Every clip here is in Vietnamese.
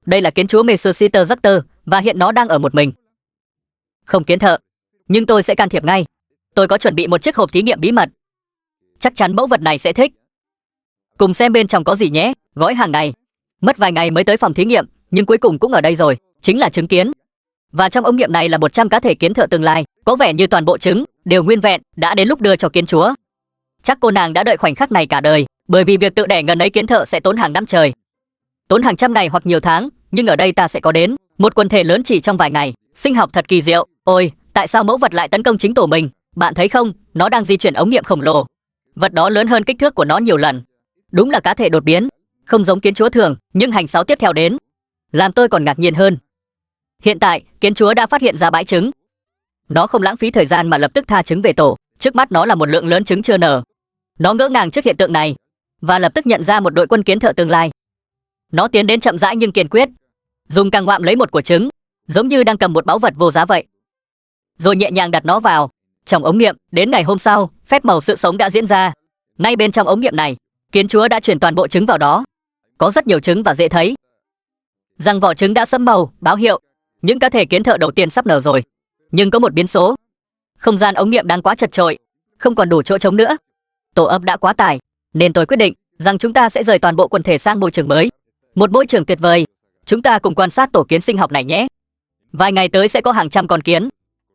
Đây là kiến chúa Mesositer Ractor và hiện nó đang ở một mình. Không kiến thợ, nhưng tôi sẽ can thiệp ngay. Tôi có chuẩn bị một chiếc hộp thí nghiệm bí mật. Chắc chắn mẫu vật này sẽ thích. Cùng xem bên trong có gì nhé. Gói hàng ngày. Mất vài ngày mới tới phòng thí nghiệm, nhưng cuối cùng cũng ở đây rồi. Chính là trứng kiến. Và trong ống nghiệm này là 100 cá thể kiến thợ tương lai. Có vẻ như toàn bộ trứng đều nguyên vẹn. Đã đến lúc đưa cho kiến chúa. Chắc cô nàng đã đợi khoảnh khắc này cả đời, bởi vì việc tự đẻ ngần ấy kiến thợ sẽ tốn hàng năm trời, tốn hàng trăm ngày hoặc nhiều tháng. Nhưng ở đây ta sẽ có đến một quần thể lớn chỉ trong vài ngày. Sinh học thật kỳ diệu. Ôi, tại sao mẫu vật lại tấn công chính tổ mình? Bạn thấy không, nó đang di chuyển ống nghiệm khổng lồ. Vật đó lớn hơn kích thước của nó nhiều lần. Đúng là cá thể đột biến, không giống kiến chúa thường. Nhưng hành sáu tiếp theo đến làm tôi còn ngạc nhiên hơn. Hiện tại kiến chúa đã phát hiện ra bãi trứng. Nó không lãng phí thời gian mà lập tức tha trứng về tổ. Trước mắt nó là một lượng lớn trứng chưa nở. Nó ngỡ ngàng trước hiện tượng này và lập tức nhận ra một đội quân kiến thợ tương lai. Nó tiến đến chậm rãi nhưng kiên quyết, dùng càng ngoạm lấy một quả trứng, giống như đang cầm một báu vật vô giá vậy, rồi nhẹ nhàng đặt nó vào trong ống nghiệm. Đến ngày hôm sau, phép màu sự sống đã diễn ra. Ngay bên trong ống nghiệm này, kiến chúa đã chuyển toàn bộ trứng vào đó. Có rất nhiều trứng và dễ thấy rằng vỏ trứng đã sẫm màu, báo hiệu những cá thể kiến thợ đầu tiên sắp nở rồi. Nhưng có một biến số. Không gian ống nghiệm đang quá chật chội, không còn đủ chỗ trống nữa. Tổ ấp đã quá tải, nên tôi quyết định rằng chúng ta sẽ rời toàn bộ quần thể sang môi trường mới. Một môi trường tuyệt vời. Chúng ta cùng quan sát tổ kiến sinh học này nhé. Vài ngày tới sẽ có hàng trăm con kiến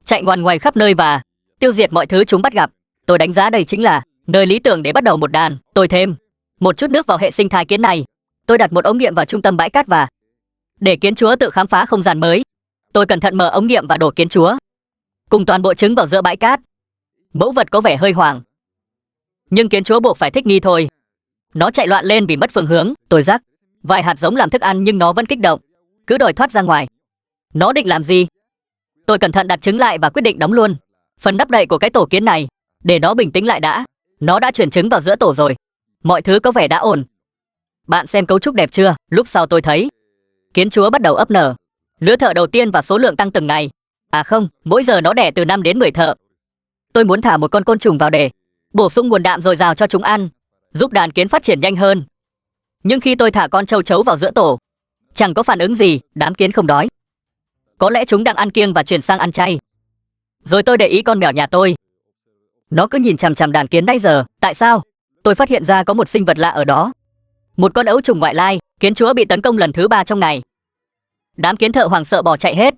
chạy ngoằn ngoèo khắp nơi và tiêu diệt mọi thứ chúng bắt gặp. Tôi đánh giá đây chính là nơi lý tưởng để bắt đầu một đàn. Tôi thêm một chút nước vào hệ sinh thái kiến này. Tôi đặt một ống nghiệm vào trung tâm bãi cát và để kiến chúa tự khám phá không gian mới. Tôi cẩn thận mở ống nghiệm và đổ kiến chúa cùng toàn bộ trứng vào giữa bãi cát. Mẫu vật có vẻ hơi hoảng, nhưng kiến chúa buộc phải thích nghi thôi. Nó chạy loạn lên vì mất phương hướng. Tôi rắc vài hạt giống làm thức ăn nhưng nó vẫn kích động, cứ đòi thoát ra ngoài. Nó định làm gì? Tôi cẩn thận đặt trứng lại và quyết định đóng luôn phần nắp đậy của cái tổ kiến này để nó bình tĩnh lại đã. Nó đã chuyển trứng vào giữa tổ rồi. Mọi thứ có vẻ đã ổn. Bạn xem cấu trúc đẹp chưa? Lúc sau tôi thấy kiến chúa bắt đầu ấp nở. Lứa thợ đầu tiên và số lượng tăng từng ngày. À không, mỗi giờ nó đẻ từ 5 đến 10 thợ. Tôi muốn thả một con côn trùng vào để bổ sung nguồn đạm dồi dào cho chúng ăn, giúp đàn kiến phát triển nhanh hơn. Nhưng khi tôi thả con châu chấu vào giữa tổ, chẳng có phản ứng gì. Đám kiến không đói. Có lẽ chúng đang ăn kiêng và chuyển sang ăn chay. Rồi tôi để ý con mèo nhà tôi. Nó cứ nhìn chằm chằm đàn kiến nãy giờ. Tại sao? Tôi phát hiện ra có một sinh vật lạ ở đó. Một con ấu trùng ngoại lai. Kiến chúa bị tấn công lần thứ 3 trong ngày. Đám kiến thợ hoảng sợ bỏ chạy hết.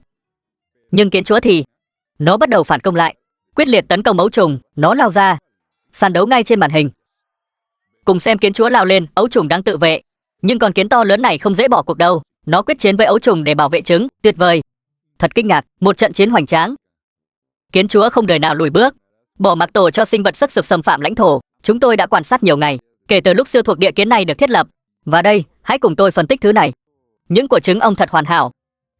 Nhưng kiến chúa thì nó bắt đầu phản công lại, quyết liệt tấn công ấu trùng. Nó lao ra sàn đấu ngay trên màn hình. Cùng xem kiến chúa lao lên. Ấu trùng đang tự vệ, nhưng con kiến to lớn này không dễ bỏ cuộc đâu. Nó quyết chiến với ấu trùng để bảo vệ trứng. Tuyệt vời. Thật kinh ngạc. Một trận chiến hoành tráng. Kiến chúa không đời nào lùi bước, bỏ mặc tổ cho sinh vật sắc sực xâm phạm lãnh thổ. Chúng tôi đã quan sát nhiều ngày kể từ lúc siêu thuộc địa kiến này được thiết lập. Và đây, hãy cùng tôi phân tích thứ này. Những quả trứng ong thật hoàn hảo.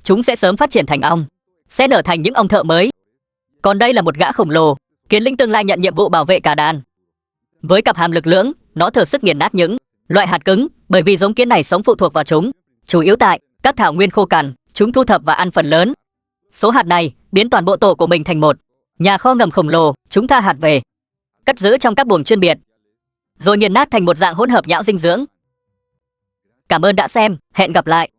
Chúng sẽ sớm phát triển thành ong, sẽ nở thành những ong thợ mới. Còn đây là một gã khổng lồ. Kiến linh tương lai nhận nhiệm vụ bảo vệ cả đàn. Với cặp hàm lực lưỡng, nó thử sức nghiền nát những loại hạt cứng, bởi vì giống kiến này sống phụ thuộc vào chúng, chủ yếu tại các thảo nguyên khô cằn. Chúng thu thập và ăn phần lớn số hạt này, biến toàn bộ tổ của mình thành một nhà kho ngầm khổng lồ. Chúng tha hạt về, cất giữ trong các buồng chuyên biệt, rồi nghiền nát thành một dạng hỗn hợp nhão dinh dưỡng. Cảm ơn đã xem, hẹn gặp lại.